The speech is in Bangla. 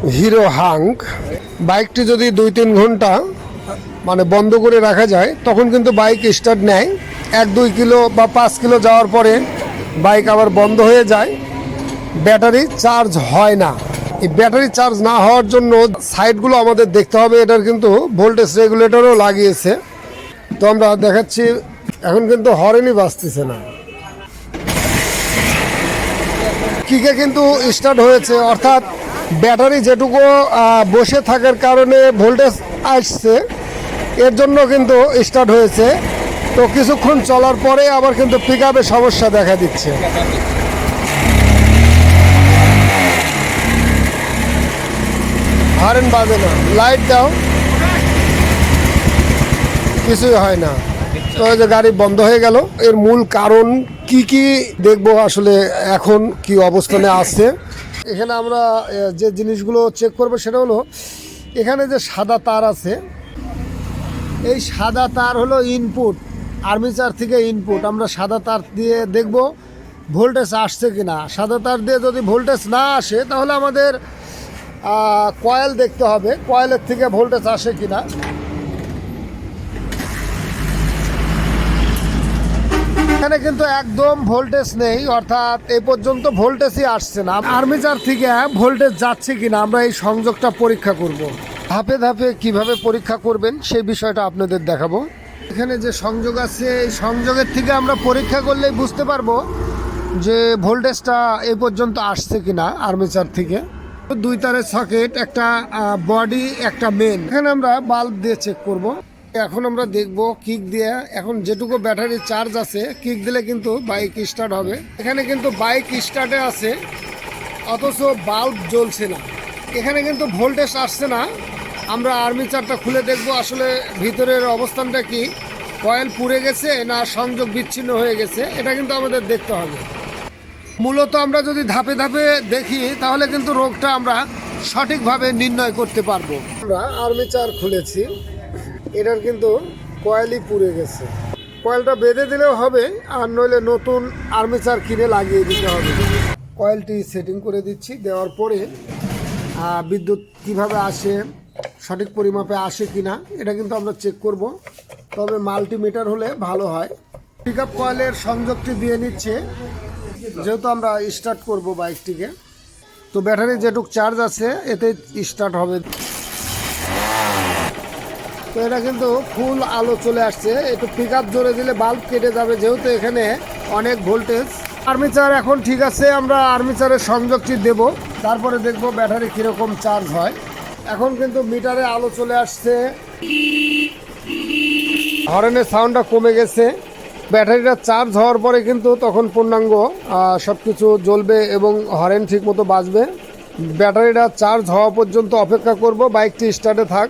হিরো হাঙ্ক বাইকটি যদি 2-3 ঘন্টা মানে বন্ধ করে রাখা যায় তখন কিন্তু বাইক স্টার্ট নেয়। 1-2 কিলো বা 5 কিলো যাওয়ার পরে বাইক আবার বন্ধ হয়ে যায়, ব্যাটারি চার্জ হয় না। এই ব্যাটারি চার্জ না হওয়ার জন্য সাইডগুলো আমাদের দেখতে হবে। এটার কিন্তু ভোল্টেজ রেগুলেটরও লাগিয়েছে। তো আমরা দেখাচ্ছি, এখন কিন্তু হরেনই বাজতেছে না, কিকে কিন্তু স্টার্ট হয়েছে, অর্থাৎ ব্যাটারি যেটুকু বসে থাকার কারণে ভোল্টেজ আসছে এর জন্য কিন্তু স্টার্ট হয়েছে। তো কিছুক্ষণ চলার পরে আবার কিন্তু পিক আপে সমস্যা দেখা দিচ্ছে। হরেন বাজে না, লাইট দাও, কিছুই হয় না। তো এই যে গাড়ি বন্ধ হয়ে গেল। এর মূল কারণ কি দেখবো আসলে এখন কি অবস্থানে আছে। এখানে আমরা যে জিনিসগুলো চেক করবো সেটা হলো, এখানে যে সাদা তার আছে, এই সাদা তার হলো ইনপুট, আর্মিচার থেকে ইনপুট। আমরা সাদা তার দিয়ে দেখব ভোল্টেজ আসছে কিনা। সাদা তার দিয়ে যদি ভোল্টেজ না আসে তাহলে আমাদের কয়েল দেখতে হবে, কয়েলের থেকে ভোল্টেজ আসে কিনা। এখানে কিন্তু একদম ভোল্টেজ নেই, অর্থাৎ এই পর্যন্ত ভোল্টেজই আসছে না। আর্মিচার থেকে ভোল্টেজ যাচ্ছে কিনা আমরা এই সংযোগটা পরীক্ষা করব। ধাপে ধাপে কিভাবে পরীক্ষা করবেন সেই বিষয়টা আপনাদের দেখাবো। এখানে যে সংযোগ আছে এই সংযোগের থেকে আমরা পরীক্ষা করলেই বুঝতে পারবো যে ভোল্টেজটা এই পর্যন্ত আসছে কিনা আর্মিচার থেকে। 2 তারের সকেট, একটা বডি, একটা মেন। এখানে আমরা বাল্ব দিয়ে চেক করব। এখন আমরা দেখব কিক দিয়ে, এখন যেটুকু ব্যাটারি চার্জ আছে কিক দিলে কিন্তু বাইক স্টার্ট হবে। এখানে কিন্তু বাইক স্টার্টে আছে অথচ বাল্ব জ্বলছে না, এখানে কিন্তু ভোল্টেজ আসছে না। আমরা আর্মিচারটা খুলে দেখব আসলে ভিতরের অবস্থানটা কি, কয়েল পুড়ে গেছে না সংযোগ বিচ্ছিন্ন হয়ে গেছে, এটা কিন্তু আমাদের দেখতে হবে। মূলত আমরা যদি ধাপে ধাপে দেখি তাহলে কিন্তু রোগটা আমরা সঠিকভাবে নির্ণয় করতে পারবো। আমরা আর্মিচার খুলেছি, এটার কিন্তু কয়েলই পুড়ে গেছে। কয়েলটা বেঁধে দিলেও হবে, আর নইলে নতুন আর্মিচার কিনে লাগিয়ে দিতে হবে। কয়েলটি সেটিং করে দিচ্ছি, দেওয়ার পরে বিদ্যুৎ কিভাবে আসে, সঠিক পরিমাপে আসে কিনা এটা কিন্তু আমরা চেক করব। তবে মাল্টিমিটার হলে ভালো হয়। পিক আপ কয়েলের সংযোগটি দিয়ে নিচ্ছে, যেহেতু আমরা স্টার্ট করব বাইকটিকে। তো ব্যাটারি যেটুক চার্জ আছে এতে স্টার্ট হবে। তো এটা কিন্তু ফুল আলো চলে আসছে। একটু পিক আপ জোরে দিলে বাল্ব কেটে যাবে, যেহেতু এখানে অনেক ভোল্টেজ। আর্মিচার এখন ঠিক আছে, আমরা আর্মিচারের সংযোগটি দেব, তারপরে দেখব ব্যাটারি কীরকম চার্জ হয়। এখন কিন্তু মিটারে আলো চলে আসছে, হর্নের সাউন্ডটা কমে গেছে। ব্যাটারিটা চার্জ হওয়ার পরে কিন্তু তখন পূর্ণাঙ্গ সব কিছু জ্বলবে এবং হর্ন ঠিক মতো বাজবে। ব্যাটারিটা চার্জ হওয়া পর্যন্ত অপেক্ষা করব, বাইকটি স্টার্টে থাক।